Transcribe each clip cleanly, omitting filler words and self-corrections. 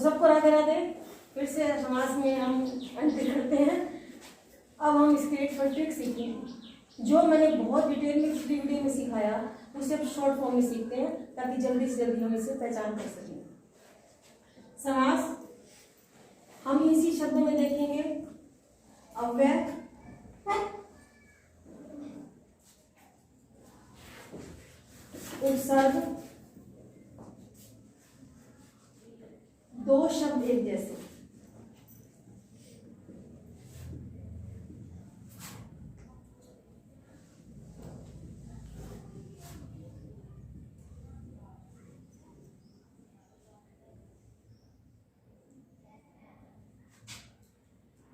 सबको राधे राधे। फिर से समास में हम एंट्री करते हैं। अब हम इसके एक ट्रिक सीखेंगे जो मैंने बहुत डिटेल में पिछली वीडियो में सिखाया, उसे अब शॉर्ट फॉर्म में सीखते हैं ताकि जल्दी से जल्दी हम इसे पहचान कर सकें। समास हम इसी शब्द में देखेंगे अव्यय, उपसर्ग, दो शब्द एक जैसे।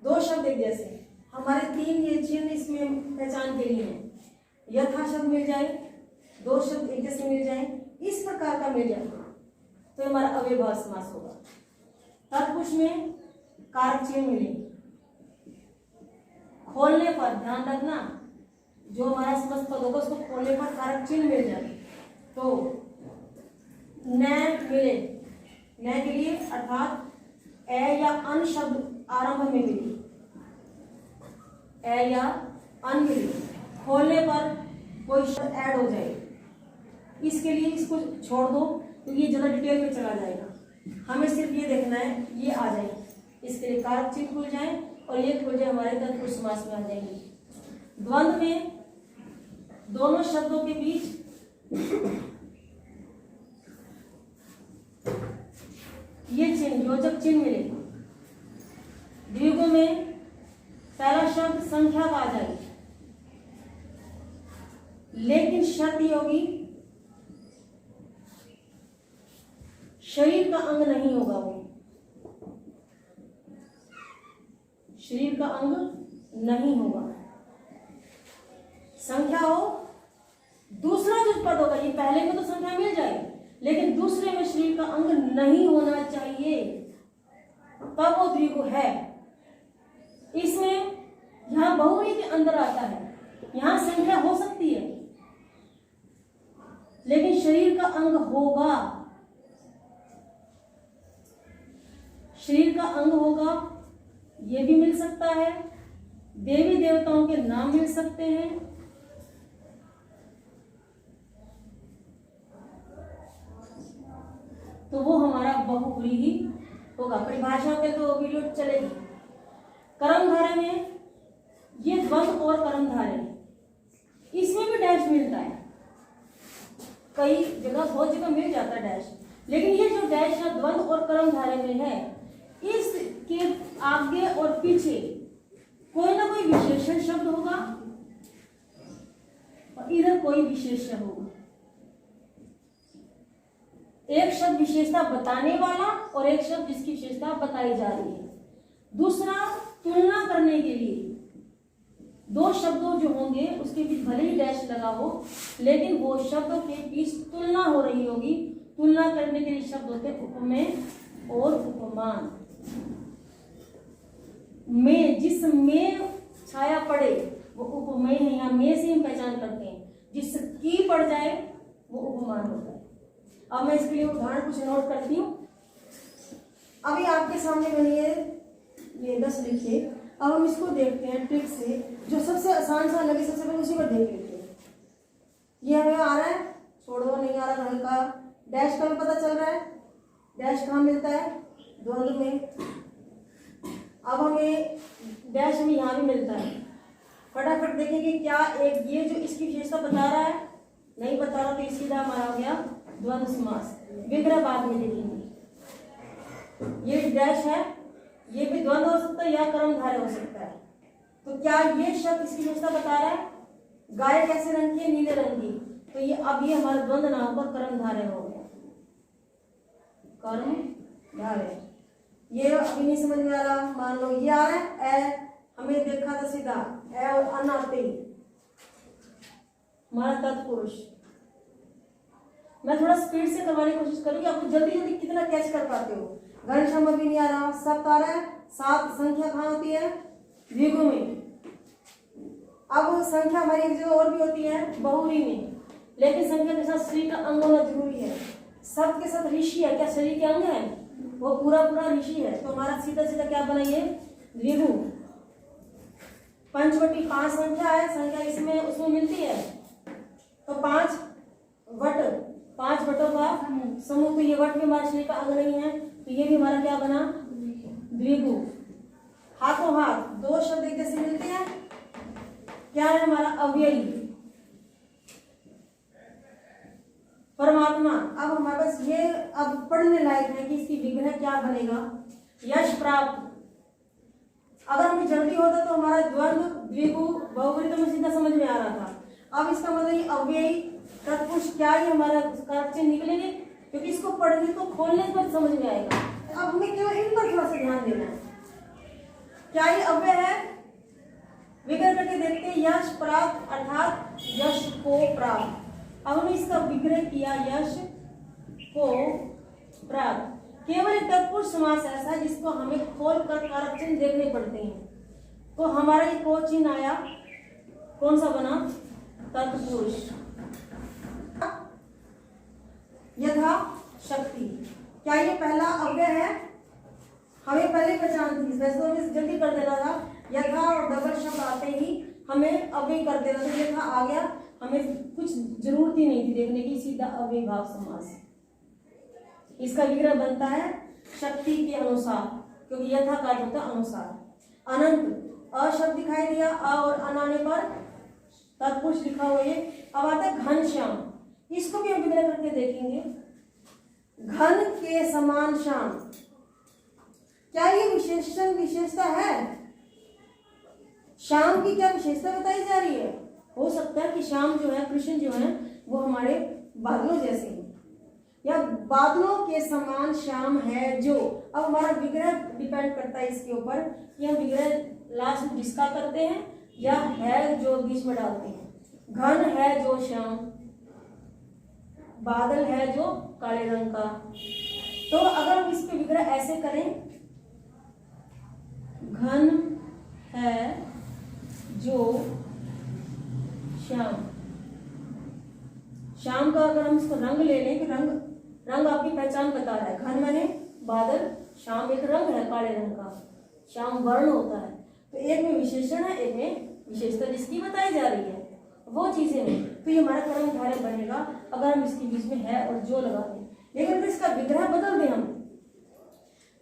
दो शब्द एक जैसे, हमारे तीन ये चिन्ह इसमें पहचान के लिए हैं। यथा शब्द मिल जाए, दो शब्द एक जैसे मिल जाए, इस प्रकार का मिल जाए तो हमारा अव्ययभाव समास होगा। तत्पुरुष में कारक चिन्ह मिलेंगे। खोलने पर ध्यान रखना, जो हमारा समस्त पद होगा उसको खोलने पर कारक चिन्ह मिल जाए तो न मिले, न के लिए अर्थात ए या अन शब्द आरंभ में मिले, ए या अन मिले, खोलने पर कोई शब्द ऐड हो जाए, इसके लिए इसको छोड़ दो क्योंकि ये ज़्यादा डिटेल में चला जाएगा। हमें सिर्फ ये देखना है ये आ जाए, इसके लिए कारक चिन्ह खुल जाए और ये खुल जाए हमारे तत्पुरुष समास में आ जाएंगे। द्वंद्व में दोनों शब्दों के बीच ये चिन्ह योजक चिन्ह मिले। द्विगु में पहला शब्द संख्या का आ जाए लेकिन शर्त ये होगी शरीर का अंग नहीं होगा, वो शरीर का अंग नहीं होगा। संख्या हो, दूसरा जो पद होगा, ये पहले में तो संख्या मिल जाए लेकिन दूसरे में शरीर का अंग नहीं होना चाहिए, तब वो द्विगु है। इसमें यहां बहुरी के अंदर आता है, यहां संख्या हो सकती है लेकिन शरीर का अंग होगा, शरीर का अंग होगा। ये भी मिल सकता है, देवी देवताओं के नाम मिल सकते हैं, तो वो हमारा बहुब्री ही होगा। परिभाषा के तो वीडियो चलेगी। कर्मधारय में ये द्वंद्व और कर्मधारय, इसमें भी डैश मिलता है, कई जगह बहुत जगह मिल जाता है डैश, लेकिन ये जो डैश है द्वंद्व और कर्मधारय में है, इसके आगे और पीछे कोई ना कोई विशेषण शब्द होगा और इधर कोई विशेषण होगा। एक शब्द विशेषता बताने वाला और एक शब्द जिसकी विशेषता बताई जा रही है। दूसरा, तुलना करने के लिए दो शब्दों जो होंगे उसके बीच भले ही डैश लगा हो लेकिन वो शब्दों के बीच तुलना हो रही होगी। तुलना करने के लिए शब्द होते हैं उपमेय और उपमान। में, जिसमें छाया पड़े वो उपमेय है, यहाँ में से हम पहचान करते हैं। जिसकी पड़ जाए वो उपमान होता है। अब मैं इसके लिए उदाहरण कुछ नोट करती हूँ। अभी आपके सामने मैंने ये 10 लिखे। अब हम इसको देखते हैं ट्रिक से, जो सबसे आसान सा लगे सबसे पहले उसी पर देख लेते हैं। ये हमें आ रहा है, छोड़ दो, नहीं आ रहा हल्का। डैश का भी पता चल रहा है, डैश कहाँ मिलता है, द्वंद्व में। अब हमें डैश हमें यहाँ भी मिलता है। फटाफट देखेंगे क्या एक ये जो इसकी विशेषता बता रहा है, नहीं बता रहा तो सीधा हमारा हो गया द्वंद्व समास। विग्रह बाद में देखेंगे। ये डैश है, ये भी द्वंद्व हो सकता है या कर्मधारय हो सकता है। तो क्या ये शब्द इसकी विशेषता बता रहा है, गाय कैसे रंग की है, नीले रंग की, तो ये अब ये हमारा द्वंद्व ना होकर कर्मधारय हो गया, कर्मधारय। ये अभी नहीं समझ में आ रहा, मान लो ये आ रहा है ए, हमें देखा था सीधा ए और अन आते ही हमारा तत्पुरुष। मैं थोड़ा स्पीड से करवाने की कोशिश करूंगी, आपको जल्दी जल्दी कितना कैच कर पाते हो। घनश्याम अभी नहीं आ रहा, सप्त आ रहा है। 7 संख्या कहाँ होती है, द्विगु में। अब संख्या हमारी एक जगह और भी होती है बहुरी में, लेकिन संख्या के साथ शरीर का अंग होना जरूरी है। सप्त के साथ ऋषि है, क्या शरीर के अंग है, वो पूरा पूरा ऋषि है। तो हमारा सीधा सीधा क्या बना ये द्विगु। 5/5 संख्या है, संख्या इसमें उसमें मिलती है, तो 5 वटों का समूह। तो ये वट भी हमारे शरीर का अंग नहीं है, तो ये भी हमारा क्या बना द्विगु। हाथों हाथ 2 शब्द एक जैसे मिलते हैं, क्या है हमारा अव्ययी परमात्मा। अब हमारे पास ये अब पढ़ने लायक है कि इसकी विग्रह क्या बनेगा, यश प्राप्त। अगर हमें जल्दी होता तो हमारा द्वंद्व द्विगु बहुगुणी तो हमें सीधा समझ में आ रहा था। अब इसका मतलब ये अव्ययी तत्पुरुष क्या ही हमारा कारक चिन्ह निकलेंगे, क्योंकि इसको पढ़ने को खोलने पर समझ में आएगा। अब हमें केवल इन पर थोड़ा सा ध्यान देना है। क्या ये अव्यय है, विग्रह करके देखते हैं। यश प्राप्त अर्थात यश को प्राप्त। अब हमने इसका विग्रह किया, यश को प्राप्त। केवल एक तत्पुरुष समास ऐसा है जिसको हमें खोल कर कारक चिन्ह देखने पड़ते हैं। तो हमारा ये को चिन्ह आया, कौन सा बना तत्पुरुष। यथा शक्ति, क्या ये पहला अव्यय है, हमें पहले पहचान थी, वैसे तो हमें जल्दी कर देना था। यथा और डबल शब्द आते ही हमें अव्यय कर देना था, यथा आ गया, हमें कुछ जरूरत ही नहीं थी देखने की, सीधा अव्यय भाव समास। इसका विग्रह बनता है शक्ति के अनुसार, क्योंकि यथा का अर्थ होता है अनुसार। अनंत अशब्द दिखाई दिया, अ और अन आने पर तत्पुरुष लिखा हुआ है। अब आता है घनश्याम, इसको भी हम विग्रह करके देखेंगे। घन के समान श्याम, क्या ये विशेषता है, श्याम की क्या विशेषता बताई जा रही है। हो सकता है कि श्याम जो है, कृष्ण जो है, वो हमारे बादलों जैसे हैं, या बादलों के समान श्याम है जो। अब हमारा विग्रह डिपेंड करता है इसके ऊपर कि हम विग्रह लास्ट में जिसका करते हैं या है जो बीच में डालते हैं। घन है जो श्याम, बादल है जो काले रंग का। तो अगर हम इस पे विग्रह ऐसे करें, घन है जो श्याम, श्याम का अगर हम इसको रंग ले लें कि रंग आपकी पहचान बता रहा है। घन माने बादल, श्याम एक रंग है काले रंग का, श्याम वर्ण होता है। तो एक में विशेषण है, एक में विशेषता जिसकी बताई जा रही है, वो चीजें हैं। तो ये हमारा कर्मधारय बनेगा अगर हम इसके बीच में है और जो लगा दें। लेकिन अगर इसका विग्रह बदल दें हम,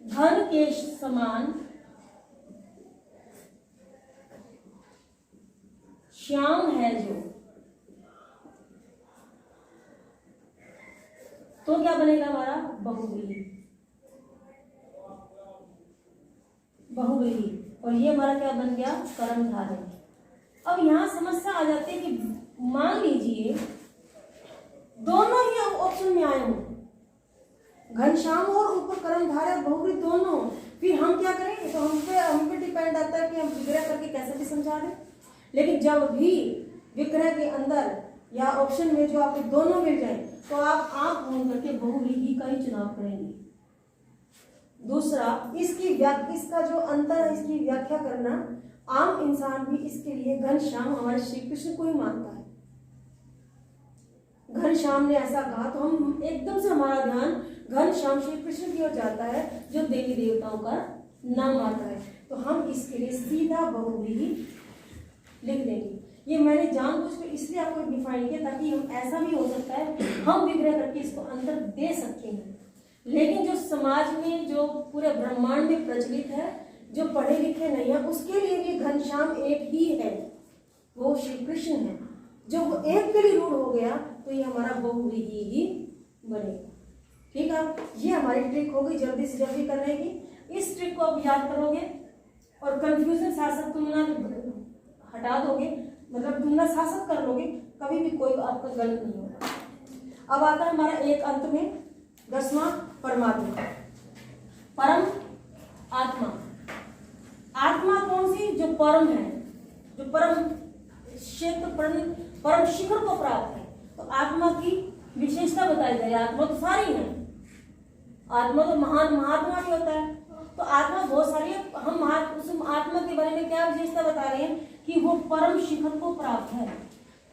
घन के समान श्याम है जो, तो क्या बनेगा हमारा बहुव्रीहि। और ये हमारा क्या बन गया कर्मधारय। अब यहां समस्या आ जाती है कि मान लीजिए दोनों ही ऑप्शन में आए हों, घनश्याम और ऊपर कर्मधारय बहुव्रीहि दोनों, फिर हम क्या करें। तो हम पे डिपेंड आता है कि हम विग्रह करके कैसे भी समझा दें। लेकिन जब भी विग्रह के अंदर या ऑप्शन में जो आपको दोनों मिल जाए, तो आप आंख बंद करके बहुव्रीहि का ही चुनाव करेंगे। दूसरा, इसका जो अंतर है, इसकी व्याख्या करना, आम इंसान भी इसके लिए घनश्याम हमारे श्री कृष्ण को ही मानता है। घनश्याम ने ऐसा कहा तो हम एकदम से हमारा ध्यान घनश्याम श्री कृष्ण की ओर जाता है, जो देवी देवताओं का नाम आता है। तो हम इसके लिए सीधा बहुव्रीहि लिख देंगे। ये मैंने जानबूझकर इसलिए आपको डिफाइन किया ताकि हम ऐसा भी हो सकता है हम विग्रह करके इसको अंतर दे सकते हैं। लेकिन जो समाज में, जो पूरे ब्रह्मांड में प्रचलित है, जो पढ़े लिखे नहीं है, उसके लिए भी घनश्याम एक ही है, वो श्री कृष्ण है। जो वो एक के लिए रूढ़ हो गया तो ये हमारा बहुव्रीहि ही बनेगा। ठीक है, ये हमारी ट्रिक होगी जल्दी से जल्दी करने की। इस ट्रिक को आप याद करोगे और कंफ्यूजन शासक तुलना हटा दोगे, मतलब तुलना शासक कर लोगे, कभी भी कोई आपका गलत नहीं होगा। अब आता है हमारा एक अंत में 10वां परमात्मा, परम आत्मा। आत्मा कौन सी, जो परम है, जो परम क्षेत्र परम शिखर को प्राप्त है। तो आत्मा की विशेषता बताई जाए। आत्मा तो सारी है, आत्मा तो महान महात्मा भी होता है। तो आत्मा बहुत सारी है, हम उस आत्मा के बारे में क्या विशेषता बता रहे हैं कि वो परम शिखर को प्राप्त है।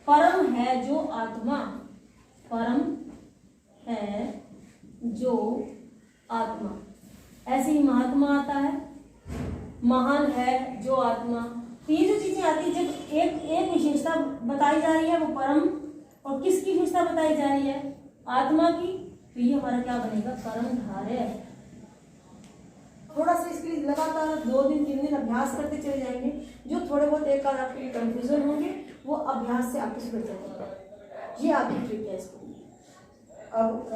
परम है जो आत्मा, परम है जो आत्मा। ऐसे ही महात्मा आता है, महान है जो आत्मा। तो ये जो चीजें आती है, जब एक एक विशेषता बताई जा रही है वो परम, और किसकी विशेषता बताई जा रही है? आत्मा की। तो ये हमारा क्या बनेगा? कर्मधारय। थोड़ा सा इसके लिए लगातार 2 दिन 3 दिन अभ्यास करते चले जाएंगे। जो थोड़े बहुत एक आध आपके लिए कंफ्यूजन होंगे वो अभ्यास से आपके सुधर जाएंगे। ये आपकी ट्रिक है इसको। अब